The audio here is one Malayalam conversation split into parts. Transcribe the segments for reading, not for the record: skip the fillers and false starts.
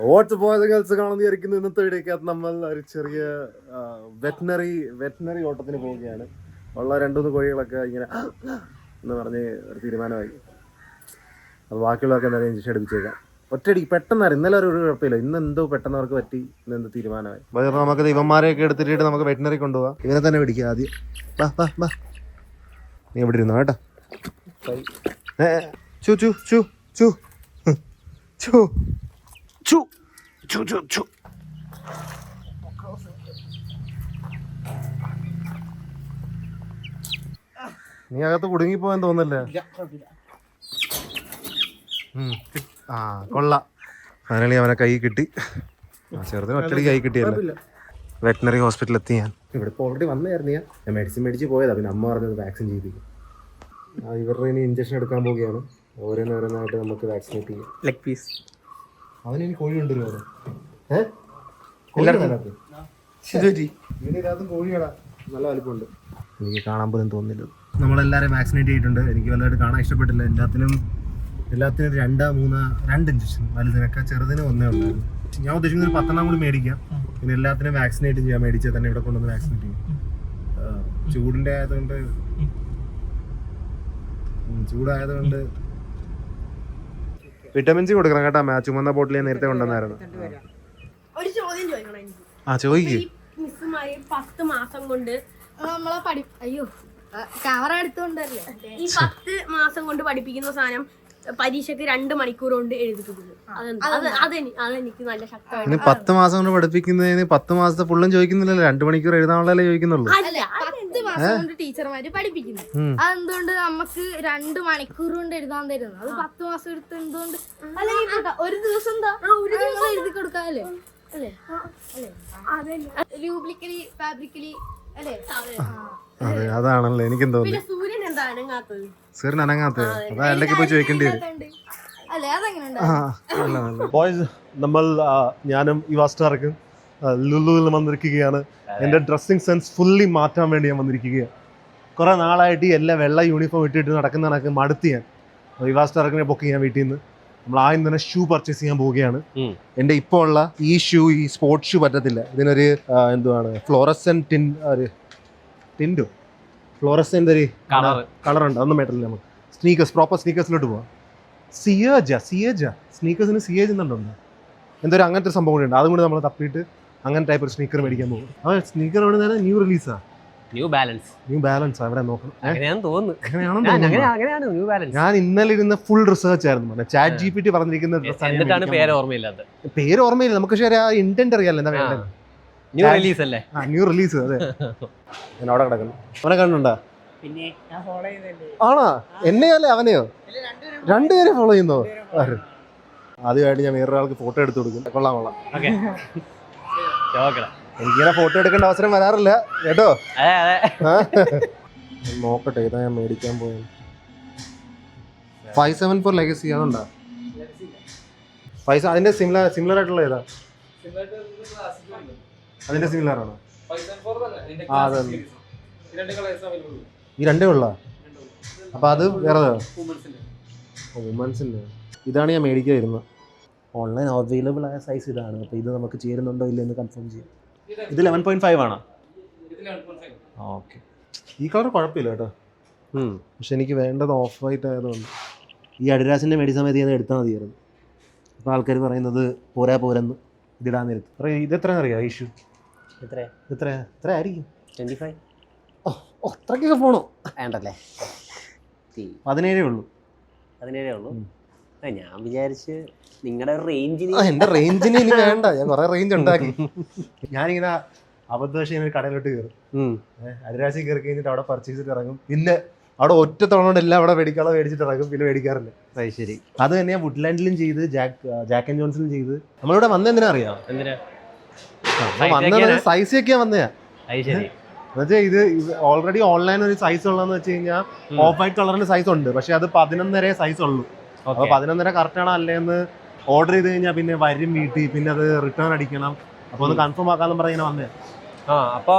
വാട്സ് ബോയ്സ് ഗേൾസ് കാണുന്ന വിചാരിക്കുന്നു. ഇന്നത്തെ വീഡിയോക്കകത്ത് നമ്മൾ ഒരു ചെറിയ വെറ്റിനറി ഓട്ടത്തിന് പോവുകയാണ്. ഉള്ള 2-3 കോഴികളൊക്കെ ഇങ്ങനെ എന്ന് പറഞ്ഞ് ഒരു തീരുമാനമായി. അപ്പോൾ ബാക്കിയുള്ളവർക്ക് എന്തായാലും ഇഞ്ചക്ഷൻ എടുപ്പിച്ചേക്കാം. ഒറ്റയടിക്ക് പെട്ടെന്നായിരുന്നു. ഇന്നലെ ഒരു കുഴപ്പമില്ല, ഇന്ന് എന്തോ പെട്ടെന്ന് അവർക്ക് പറ്റി, ഇന്ന് എന്തോ തീരുമാനമായി. അപ്പോൾ നമുക്ക് ഇവന്മാരെയൊക്കെ എടുത്തിട്ട് നമുക്ക് വെറ്റിനറി കൊണ്ടുപോകാം. ഇവനെ തന്നെ പിടിക്കുക ആദ്യം. ബാ നീ എവിടെ ഇരുന്നോ കേട്ടോ. ചു ചു ചു ചു ചു ചു ചു ചു ചു. നീ അകത്ത് കുടുങ്ങിപ്പോയെന്ന് തോന്നല്ലേ? ആ കൊള്ളാം. ഫൈനലി അവനെ കൈ കിട്ടി. ചെറുതിന് ഒറ്റടി കൈ കിട്ടിയല്ലോ. വെറ്റിനറി ഹോസ്പിറ്റലിൽ എത്തി ഞാൻ. ഇവിടെ ഇപ്പോൾ ഓൾറെഡി വന്നായിരുന്നു. ഞാൻ മെഡിസിൻ മേടിച്ച് പോയതാണ്. പിന്നെ അമ്മ പറഞ്ഞത് വാക്സിൻ ചെയ്യിപ്പിക്കും. ഇവരുടെ ഇനി ഇഞ്ചക്ഷൻ എടുക്കാൻ പോവുകയാണ്. ഓരോന്നായിട്ട് നമുക്ക് വാക്സിനേറ്റ് ചെയ്യാം. ലെഗ് പീസ് അവനിനി കോഴി കൊണ്ടുവരുമോ? ഇതിനകത്തും കോഴികളാ, നല്ല വലിപ്പമുണ്ട്. എനിക്ക് കാണാൻ പോലും തോന്നില്ല. നമ്മളെല്ലാവരും വാക്സിനേറ്റ് ചെയ്തിട്ടുണ്ട്. എനിക്ക് വലുതായിട്ട് കാണാൻ ഇഷ്ടപ്പെട്ടില്ല. എല്ലാത്തിനും 2 ഇഞ്ചക്ഷൻ. വലുതിനൊക്കെ ചെറുതിന് 1 ഉണ്ടായിരുന്നു. ഞാൻ ഉദ്ദേശിക്കുന്ന ഒരു 10 കൂടി മേടിക്കാം. പിന്നെ എല്ലാത്തിനും വാക്സിനേറ്റ് ചെയ്യാൻ മേടിച്ചാൽ തന്നെ ഇവിടെ കൊണ്ടുവന്ന് വാക്സിനേറ്റ് ചെയ്യും. ചൂടായതുകൊണ്ട് വിറ്റമിൻ സി കൊടുക്കണം കേട്ടോ. ചുമന്ന ബോട്ടിൽ ഞാൻ നേരത്തെ കൊണ്ടുവന്നായിരുന്നു. ഒരു ചോദ്യം ചോദിക്കണം എനിക്ക്. ചോദിക്ക്. മിസ്സുമാര് 10 മാസം കൊണ്ട് നമ്മളെ ക്യാമറ എടുത്തുകൊണ്ടല്ലേ ഈ 10 മാസം കൊണ്ട് പഠിപ്പിക്കുന്ന സാധനം പരീക്ഷക്ക് 2 മണിക്കൂർ കൊണ്ട് എഴുതിപ്പിക്കുന്നു. അതെനിക്ക് നല്ല ശക്തമാണ്. 10 മാസം കൊണ്ട് പഠിപ്പിക്കുന്നതിന് 10 മാസത്തെ ഫുള്ളും ചോദിക്കുന്നില്ലല്ലോ. 2 മണിക്കൂർ എഴുതാനുള്ളതല്ലേ ചോദിക്കുന്നുള്ളൂ. 10 മാസം കൊണ്ട് ടീച്ചർമാര് പഠിപ്പിക്കുന്നു. അതെന്തുകൊണ്ട് നമുക്ക് 2 മണിക്കൂർ കൊണ്ട് എഴുതാൻ തരുന്നു? അത് 10 മാസം എടുത്ത് എന്തുകൊണ്ട്? അല്ലെങ്കിൽ ഒരു ദിവസം എഴുതി കൊടുക്കാല്ലേ? അല്ലേ? റൂബ്രിക്കലി ഫാബ്രിക്കലി അല്ലേ? അതെ, അതാണല്ലോ എനിക്കും തോന്നി. പിന്നെ സൂര്യൻ എന്താ അനങ്ങാത്തത്? സൂര്യൻ അനങ്ങാത്തത് അതാ അല്ലെങ്കിൽ പോയി ചോദിക്കേണ്ടി വരും. ബോയ്സ്, നമ്മൾ ഞാനും ഇവാസ്റ്റാർക്കും ലുലുവിൽ വന്നിരിക്കുകയാണ്. എൻ്റെ ഡ്രസ്സിങ് സെൻസ് ഫുള്ളി മാറ്റാൻ വേണ്ടി ഞാൻ വന്നിരിക്കുകയാണ്. കുറേ നാളായിട്ട് എല്ലാ വെള്ള യൂണിഫോം ഇട്ടിട്ട് നടക്കുന്ന കണക്ക് മടുത്ത് ഞാൻ ഇവാസ്റ്റാർക്കിനെ ബുക്ക് ചെയ്യാൻ വീട്ടിൽ നിന്ന് നമ്മൾ ആദ്യം തന്നെ ഷൂ പർച്ചേസ് ചെയ്യാൻ പോവുകയാണ്. എൻ്റെ ഇപ്പോൾ ഉള്ള ഈ സ്പോർട്സ് ഷൂ പറ്റത്തില്ല. ഇതിനൊരു എന്തുവാണ് ഫ്ലോറസെന്റ് ടിൻഡോ ഫ്ലോറസെന്റ് ഒരു കളറുണ്ട്. അതൊന്നും പറ്റില്ല. നമുക്ക് സ്നീക്കേഴ്സ്, പ്രോപ്പർ സ്നീക്കേഴ്സിലോട്ട് പോവാം. സിയേജ സ്നീക്കേഴ്സിന് സിയേജ് എന്നുണ്ടോ എന്തോ അങ്ങനത്തെ ഒരു സംഭവം കൂടി ഉണ്ട്. അതും കൂടി നമ്മൾ തപ്പിയിട്ട് അങ്ങനെ ടൈപ്പ് ഒരു സ്നീക്കർ മേടിക്കാൻ പോകും. ആ സ്നീക്കർ എവിടെ നിന്നാണ്? ന്യൂ റിലീസാ? ന്യൂ ബാലൻസ് അവിടെ നോക്കണം. ഞാൻ ഇന്നലെ ഇരുന്ന ഫുൾ റിസർച്ച് ആയിരുന്നു. ചാറ്റ് GPT പറഞ്ഞിരിക്കുന്ന പേര് ഓർമ്മയില്ല നമുക്ക്. പക്ഷേ ആ ഇന്റന്റ് അറിയാലോ എന്താ വേണ്ടത്. New release. അതെ, ഞാൻ അവിടെ കിടക്കുന്നു. അവനെ കണ്ടുണ്ടാ? ആണോ? എന്നെയല്ലേ അവനെയോ? 2 പേരെ ഫോളോ ചെയ്യുന്നോ? ആദ്യമായിട്ട് ഞാൻ വേറൊരാൾക്ക് ഫോട്ടോ എടുത്തു കൊടുക്കും. കൊള്ളാം. എനിക്കിങ്ങനെ ഫോട്ടോ എടുക്കേണ്ട അവസരം വരാറില്ല കേട്ടോ. നോക്കട്ടെ, ഇതാ ഞാൻ മേടിക്കാൻ പോയത്. 574 ലെഗസി അതുണ്ടോ? അതിന്റെ സിമിലർ ആയിട്ടുള്ള ഏതാ? അതിന്റെ സിമിലർ ആണോ? അതെ, ഈ 2 ഉള്ള. അപ്പൊ അത് വേറെ വുമൻസിന്റെ. ഇതാണ് ഞാൻ മേടിക്കാതിരുന്നത്. ഓൺലൈൻ അവൈലബിൾ ആയ സൈസ് ഇതാണ്. അപ്പോൾ ഇത് നമുക്ക് ചേരുന്നുണ്ടോ ഇല്ലെന്ന് കൺഫേം ചെയ്യാം. ഇത് 11.5 ആണോ? ഓക്കെ. ഈ കളർ കുഴപ്പമില്ല കേട്ടോ. പക്ഷെ എനിക്ക് വേണ്ടത് ഓഫ് വൈറ്റ് ആയതുകൊണ്ട് ഈ അഡിഡാസിൻ്റെ മേടിച്ച സമയത്ത് ഞാൻ എടുത്താൽ മതിയായിരുന്നു. അപ്പോൾ ആൾക്കാർ പറയുന്നത് പോരെന്ന് ഇതിടാൻ നേരത്ത്. ഇത് എത്രയാണെന്ന് അറിയാം? ഇഷ്യൂ എത്ര ആയിരിക്കും? 25. അത്രയ്ക്കൊക്കെ പോണോ? വേണ്ടല്ലേ? 17 ഉള്ളൂ. ഞാൻ വിചാരിച്ച് നിങ്ങളുടെ റേഞ്ചിന്. എൻ്റെ റേഞ്ചിന് ഇനി വേണ്ട. ഞാൻ കുറേ റേഞ്ച് ഉണ്ടാക്കി. ഞാനിങ്ങനെ അബദ്ധവശം ഒരു കടയിലോട്ട് കയറും. അരിരാശി കയറി കഴിഞ്ഞിട്ട് അവിടെ പർച്ചേസ് ചെയ്തിട്ട് ഇറങ്ങും. പിന്നെ അവിടെ ഒറ്റ തവണ കൊണ്ട് എല്ലാം അവിടെ മേടിച്ചിട്ട് ഇറങ്ങും. പിന്നെ മേടിക്കാറില്ല. ശരി. അത് തന്നെ ഞാൻ വുഡ്ലാൻഡിലും ചെയ്ത് ജാക്ക് ആൻഡ് ജോൺസിലും ചെയ്ത്. നമ്മളിവിടെ വന്നെന്തിനാ അറിയാം? വന്നത് സൈസൊക്കെയാ വന്നയാ. എന്നുവെച്ചാൽ ഇത് ഓൾറെഡി ഓൺലൈൻ ഒരു സൈസ് ഉള്ളതെന്ന് വെച്ച് കഴിഞ്ഞാൽ ഓഫ് വൈറ്റ് കളറിന്റെ സൈസ് ഉണ്ട്. പക്ഷെ അത് 11 സൈസ് ഉള്ളൂ. അപ്പൊ 11 കറക്റ്റ് ആണോ അല്ലേന്ന് ഓർഡർ ചെയ്ത് കഴിഞ്ഞാൽ പിന്നെ വരും വീട്ടിൽ. പിന്നെ അത് റിട്ടേൺ അടിക്കണം. അപ്പൊ ഒന്ന് കൺഫേം ആക്കാന്ന് പറഞ്ഞ വന്നേ. അപ്പൊ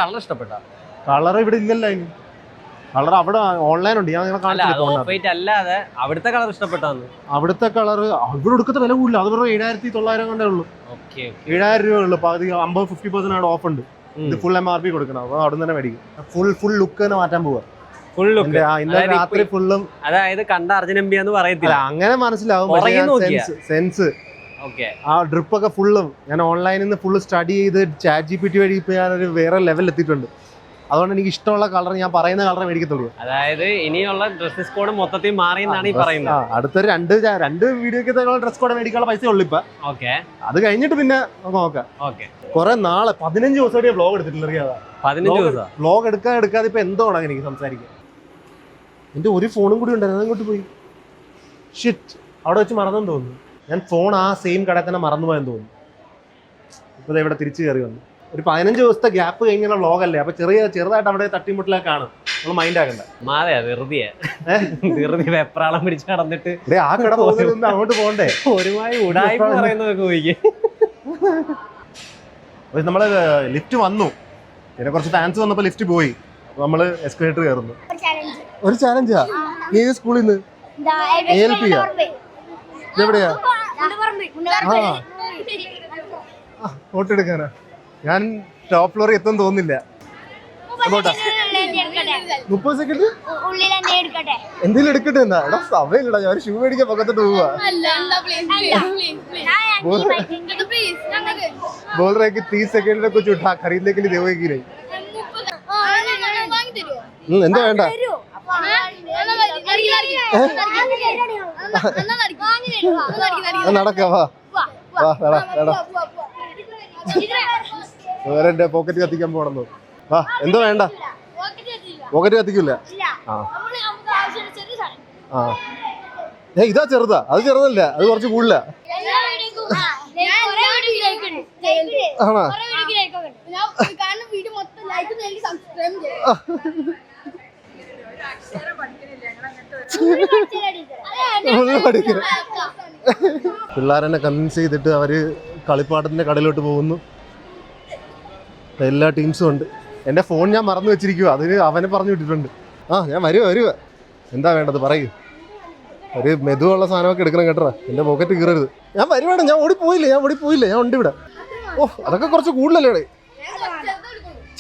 കളർ ഇഷ്ടപ്പെട്ട? കളർ ഇവിടെ ഇല്ലല്ലോ. കളർ അവിടെ ഓൺലൈൻ ഉണ്ട്, ഞാൻ നിങ്ങളെ കാണിച്ചില്ല. അല്ലാതെ അവിടുത്തെ കളർ ഇഷ്ടപ്പെട്ടാന്ന്. അവിടുത്തെ കളർ ഇവിടെ എടുക്കത്തെ വില കൂടില്ല, അത് വെറും 7,900 കൊണ്ടേ ഉള്ളൂ. 7,000 രൂപ ഉള്ളു. പകുതി 50% ഓഫ് ഉണ്ട്. ഇത് ഫുൾ MRP കൊടുക്കണം, അപ്പൊ അവിടെ തന്നെ മേടിക്കും. ഫുൾ ലുക്ക് തന്നെ മാറ്റാൻ പോവാ. ഫുൾ ലുക്ക് ഇന്നലെ രാത്രി ഫുള്ളും അതായത് കണ്ട അർജുൻ എം എന്ന് പറയത്തില്ല, അങ്ങനെ മനസ്സിലാവും. സെൻസ് ആ ഡ്രിപ്പ് ഒക്കെ ഫുള്ളും ഞാൻ ഓൺലൈനിൽ നിന്ന് ഫുള്ള് സ്റ്റഡി ചെയ്ത് ChatGPT വഴി ഇപ്പൊ ഞാനൊരു വേറെ ലെവലിൽ എത്തിയിട്ടുണ്ട്. അതുകൊണ്ട് എനിക്ക് ഇഷ്ടമുള്ള കളർ ഞാൻ പറയുന്ന കളർ മേടിക്കത്തുള്ളൂ. അതായത് ഇനിയുള്ള ഡ്രസ് കോഡ് മൊത്തത്തിൽ മാറിയെന്നാണ് ഈ പറയുന്നത്. അടുത്തൊരു രണ്ട് വീഡിയോക്ക് ഡ്രസ് കോഡ് മേടിക്കാനുള്ള പൈസ ഉള്ളു ഇപ്പൊ. അത് കഴിഞ്ഞിട്ട് പിന്നെ നോക്കാം. കുറെ നാളെ 15 ദിവസമായിട്ട് വ്ലോഗ് എടുത്തിട്ടില്ല. 15 ദിവസം വ്ലോഗ് എടുക്കാതെ ഇപ്പൊ എന്തോ എനിക്ക് സംസാരിക്കാം. എന്റെ ഒരു ഫോണും കൂടി ഉണ്ടായിരുന്നു, അതങ്ങോട്ട് പോയി. ഷിറ്റ്, അവിടെ വെച്ച് മറന്നെന്ന് തോന്നുന്നു. ഞാൻ ഫോൺ ആ സെയിം കടയിൽ തന്നെ മറന്നുപോയെന്ന് തോന്നുന്നു. ഇപ്പൊ ഇവിടെ തിരിച്ചു കയറി വന്നു. ഒരു 15 ദിവസത്തെ ഗ്യാപ്പ് കഴിഞ്ഞുള്ള വ്ലോഗല്ലേ, അപ്പൊ ചെറുതായിട്ട് അവിടെ തട്ടിമുട്ടിലൊക്കെ കാണും. നമ്മൾ മൈൻഡ് ആക്കണ്ട. വെറുതെ വെപ്രാളം പിടിച്ച് നടന്നിട്ട് ആ കട പോകുന്ന അങ്ങോട്ട് പോകണ്ടേ. ഒരുമാതിരി ഉടായ്പ പറയുന്നതൊക്കെ പോയി. നമ്മള് ലിഫ്റ്റ് വന്നു, പിന്നെ കുറച്ച് ഫാൻസ് വന്നപ്പോ ലിഫ്റ്റ് പോയി. അപ്പൊ നമ്മള് എസ്കലേറ്റർ കയറുന്നു. ഒരു ചാലഞ്ചാ? ഏത് സ്കൂളിൽ നിന്ന്? ALP യാ? ഇതെവിടെയാ? ഫോട്ടോ എടുക്കാനാ? ഞാൻ ടോപ്പ് ഫ്ലോറിൽ എത്താൻ തോന്നില്ല. 30 സെക്കൻഡ് എന്തെങ്കിലും എടുക്കട്ടെ എന്നാ? എടാ സമയമില്ലടാ, ഞാൻ ഒരു ഷൂ മേടിക്കാൻ പക്കത്തോട്ട് പോവാ. बोल रहे कि 30 सेकंड में कुछ उठा खरीदने के लिए दोगे कि नहीं? എന്താ വേണ്ട? നടക്കാവാ വേറെ എന്റെ പോക്കറ്റ് കത്തിക്കാൻ പോണെന്നോ? ആ എന്തോ വേണ്ട, പോക്കറ്റ് കത്തിക്കില്ല. ആ ഇതാ ചെറുതാ, അത് ചെറുതല്ല, അത് കുറച്ച് കൂടുതല. ആണോ? പിള്ളേരെന്നെ കൺവിൻസ് ചെയ്തിട്ട് അവര് കളിപ്പാട്ടത്തിന്റെ കടയിലോട്ട് പോകുന്നു. എല്ലാ ടീംസും ഉണ്ട്. എൻ്റെ ഫോൺ ഞാൻ മറന്നു വെച്ചിരിക്കുക, അതിന് അവനെ പറഞ്ഞു വിട്ടിട്ടുണ്ട്. ഞാൻ വരുക. എന്താ വേണ്ടത് പറയൂ. ഒരു മെതുവുള്ള സാധനമൊക്കെ എടുക്കണം കേട്ടോ, എൻ്റെ പോക്കറ്റ് കീറരുത്. ഞാൻ വരുവാണ്, ഞാൻ ഓടിപ്പോയില്ല, ഞാൻ ഉണ്ട് ഇവിടെ. ഓ അതൊക്കെ കുറച്ച് കൂടുതലല്ലേ?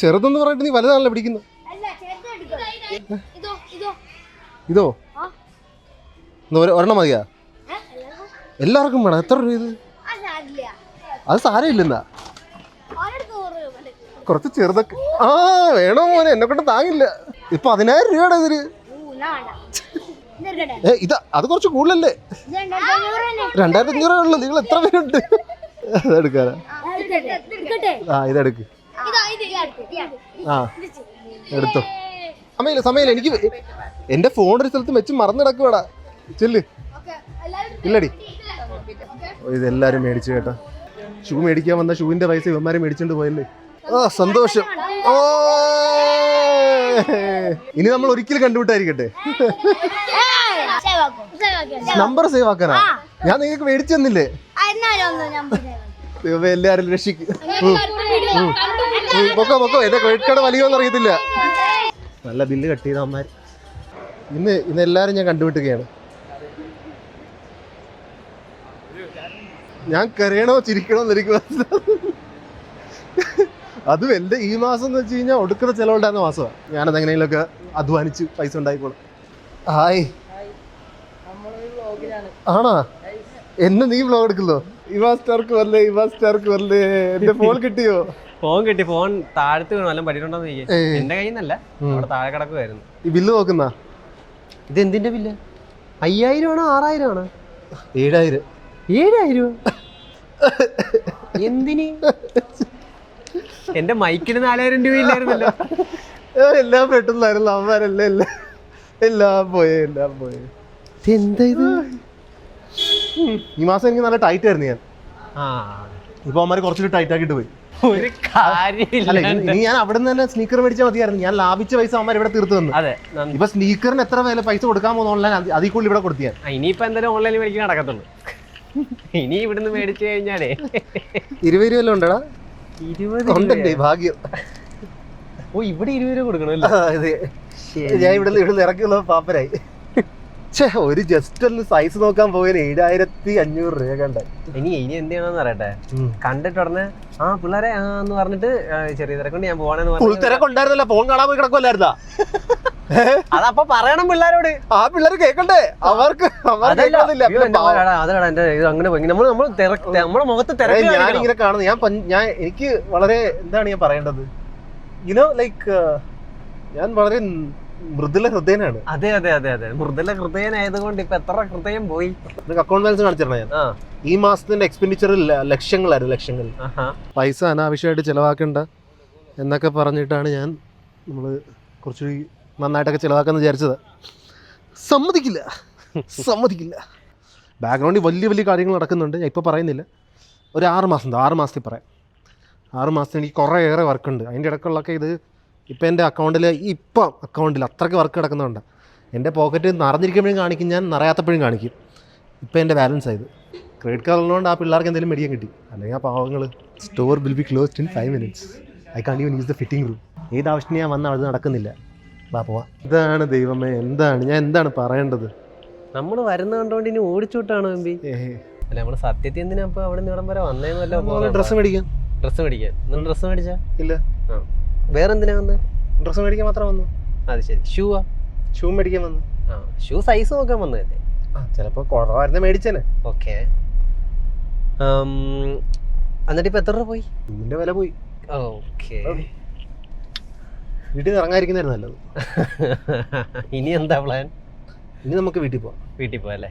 ചെറുതെന്ന് പറഞ്ഞിട്ട് നീ വലുതാണല്ലോ പിടിക്കുന്നത്. ഇതോ ഒരെണ്ണം മതിയാ? എല്ലാവർക്കും വേണം. എത്ര രൂപ ഇത്? അത് സാരമില്ലെന്നാ, കുറച്ച് ചെറുതൊക്കെ. വേണോ മോനെ, എന്നെ കൊണ്ട് താങ്ങില്ല. ഇപ്പൊ 10,000 രൂപയുടെ ഇതിന്. ഇതാ അത് കുറച്ച് കൂടുതലല്ലേ? 2,500 ഉള്ളു. നിങ്ങൾ എത്ര പേരുണ്ട്? അതെടുക്കാനാ? ഇതെടുക്ക്. എടുത്തോ. സമയമില്ല എനിക്ക്. എന്റെ ഫോൺ ഒരു സ്ഥലത്ത് വെച്ച് മറന്നു കിടക്കുവാടാ. ചെല്ല്. ഇല്ലടി, ഇതെല്ലാരും മേടിച്ചു കേട്ടോ. ഷൂ മേടിക്കാൻ വന്ന ഷൂവിന്റെ പൈസ ഇവന്മാരെ മേടിച്ചോണ്ട് പോയല്ലേ. സന്തോഷം. ഇനി നമ്മൾ ഒരിക്കലും കണ്ടുപിട്ടായിരിക്കട്ടെ. Number save ആക്കാനാ? ഞാൻ നിങ്ങൾക്ക് മേടിച്ചു തന്നില്ലേ? എല്ലാരും രക്ഷിക്കും. പൊക്കോ എന്റെ ക്രെഡിറ്റ് കാർഡ് വലിയോന്ന് അറിയത്തില്ല. നല്ല ബില്ല് കട്ട് ചെയ്ത അമ്മമാർ. ഇന്ന് എല്ലാരും ഞാൻ കണ്ടുപിട്ടുകയാണ്. ഞാൻ കരയണോ ചിരിക്കണോ എന്ന് എനിക്ക് മനസ്സിലാവും. അതും എൻ്റെ ഈ മാസം എന്ന് വെച്ച് കഴിഞ്ഞാൽ ഒടുക്കുന്ന ചിലവുണ്ടായിരുന്ന മാസമാണ്. ഞാനത് എങ്ങനെയെങ്കിലുമൊക്കെ അധ്വാനിച്ച് പൈസ ഉണ്ടായിക്കോളും. ഹായ്, ആണോ? എന്നെ നീ വ്ലോഗ് എടുക്കുന്നോ? ഇവാ സ്റ്റാർക്ക് വരല്ലേ. എന്റെ ഫോൺ കിട്ടിയോ? ഫോൺ കിട്ടി. ഫോൺ താഴത്ത് വീണു. വല്ലതും പറ്റിയിട്ടുണ്ടോ? എന്റെ കയ്യിൽ നിന്നല്ല, അവിടെ താഴെ കിടക്കുമായിരുന്നു. ഈ ബില്ല് നോക്കുന്ന ഇത് എന്തിന്റെ ബില്ല്? 5,000 ആണോ 6,000 ആണോ? 7,000. 7,000? എന്തിന്? എന്റെ മൈക്കിന് 4,000 രൂപ ഇല്ലായിരുന്നല്ലോ. എല്ലാം പെട്ടെന്നായിരുന്നു. അവന്മാരല്ലേ എല്ലാം പോയേ. എന്താ ഇത്? ഈ മാസം എനിക്ക് നല്ല ടൈറ്റ് ആയിരുന്നു ഞാൻ. ഇപ്പൊ അവന്മാര് കുറച്ചുകൂടി ടൈറ്റ് ആക്കിട്ട് പോയി. ഒരു കാര്യമില്ല. ഇനി ഞാൻ അവിടെ നിന്ന് തന്നെ സ്നീക്കർ മേടിച്ചാൽ മതിയായിരുന്നു. ഞാൻ ലാഭിച്ച പൈസ അവന്മാർ ഇവിടെ തീർത്ത് തന്നു. ഇപ്പൊ സ്നീക്കറിന് എത്ര വില പൈസ കൊടുക്കാൻ പോകുന്ന ഓൺലൈൻ അതിൽ കൂടുതൽ ഇവിടെ കൊടുത്തിയാ. ഇനിയിപ്പോ എന്തായാലും ഓൺലൈനിൽ മേടിക്കാൻ നടക്കത്തുള്ളൂ. ഇനി ഇവിടുന്ന് മേടിച്ചു കഴിഞ്ഞാലേ 20 രൂപ ഉണ്ടടാ. 20 ഉണ്ടല്ലേ? ഭാഗ്യം. ഓ, ഇവിടെ 20 രൂപ കൊടുക്കണമല്ലോ. ഞാൻ ഇവിടെ ഇറക്കിയുള്ള പാപ്പരായി. ഒരു ജസ്റ്റ് ഒന്ന് സൈസ് നോക്കാൻ പോയാൽ 7500 രൂപ കണ്ട. ഇനി എന്ത് ചെയ്യണമെന്ന് പറയട്ടെ, കണ്ടിട്ട് ഉടനെ ആ പിള്ളേരെ എന്ന് പറഞ്ഞിട്ട് ചെറിയ തിരക്കൊണ്ട് ഞാൻ പോവാണെന്ന് പറഞ്ഞു. തിരക്കുണ്ടായിരുന്നല്ലോ, ഫോൺ കാണാൻ പോയി കിടക്കുമല്ലായിരുന്നാ. അതപ്പൊ പറയണം പിള്ളേരോട്. ആ പിള്ളേർ കേൾക്കണ്ടേ? അവർക്ക് അതല്ല എന്റെ ഇത് അങ്ങനെ നമ്മുടെ മുഖത്ത് തിരക്ക്. ഞാനിങ്ങനെ കാണുന്നു, ഞാൻ എനിക്ക് വളരെ എന്താണ് ഞാൻ പറയേണ്ടത്, ലൈക്ക് ഞാൻ വളരെ മൃദുല ഹൃദയനാണ്. അതെ മൃദുല ഹൃദയനായതുകൊണ്ട് ഇപ്പൊ എത്ര ഹൃദയം പോയി. അക്കൗണ്ട് ബാലൻസ് കാണിച്ചിരുന്ന ഞാൻ ഈ മാസത്തിന്റെ എക്സ്പെൻഡിച്ചർ ലക്ഷങ്ങൾ. പൈസ അനാവശ്യമായിട്ട് ചെലവാക്കണ്ട എന്നൊക്കെ പറഞ്ഞിട്ടാണ് നമ്മള് കുറച്ചുകൂടി നന്നായിട്ടൊക്കെ ചെലവാക്കാന്ന് വിചാരിച്ചത്. സമ്മതിക്കില്ല. ബാക്ക്ഗ്രൗണ്ടിൽ വലിയ കാര്യങ്ങൾ നടക്കുന്നുണ്ട്. ഞാൻ ഇപ്പോൾ പറയുന്നില്ല. ഒരു 6 മാസത്തിൽ പറയാം. 6 മാസത്തിൽ എനിക്ക് കുറേയേറെ വർക്കുണ്ട്. അതിൻ്റെ ഇടയ്ക്കുള്ളൊക്കെ ഇത് ഇപ്പം എൻ്റെ അക്കൗണ്ടിൽ അത്രയ്ക്ക് വർക്ക് കിടക്കുന്നുണ്ട്. എൻ്റെ പോക്കറ്റ് നിറഞ്ഞിരിക്കുമ്പോഴും കാണിക്കും, ഞാൻ നിറയാത്തപ്പോഴും കാണിക്കും. ഇപ്പം എൻ്റെ ബാലൻസ് ആയത് ക്രെഡിറ്റ് കാർഡ് ഉള്ളതുകൊണ്ട് ആ പിള്ളേർക്ക് എന്തെങ്കിലും മേടിക്കാൻ കിട്ടി. അല്ലെങ്കിൽ ആ പാവങ്ങൾ store will be closed in 5 minutes. I can't even use the fitting room. ഏത് ആവശ്യത്തിന് ഞാൻ വന്നാൽ അത് നടക്കുന്നില്ല. പോവാ. ഇതാണ് ദൈവമേ, ഞാൻ എന്താണ് പറയേണ്ടത്? നമ്മൾ വരുന്ന കണ്ടോണ്ട് ഇനി ഓടിച്ചോട്ടാണ് എംബി. അല്ല നമ്മള് സത്യത്തിൽ എന്തിനാ ഇപ്പൊ അവിടെ നിന്ന് ഇവിടം വരെ വന്നേന്നല്ലോ? ഡ്രസ്സ് മേടിക്കാൻ. ഡ്രസ്സ് മേടിച്ചാ ഇല്ല, വേറെന്തിനാ വന്ന്? ഡ്രസ്സ് മേടിക്കാൻ മാത്രം വന്നു. അത് ശരി. ഷൂ മേടിക്കാൻ വന്നു. ഷൂ സൈസ് നോക്കാൻ വന്നതല്ലേ? ചിലപ്പോ കുറവായിരുന്നു മേടിച്ചേനെ. ഓക്കെ. എന്നിട്ട് ഇപ്പൊ എത്ര രൂപ പോയി? ഷൂവിന്റെ വില പോയി. ഓക്കെ. വീട്ടിൽ നിന്ന് ഇറങ്ങാതിരിക്കുന്നതായിരുന്നു നല്ലത്. ഇനി എന്താ പ്ലാൻ? ഇനി നമുക്ക് വീട്ടിൽ പോവാം അല്ലേ?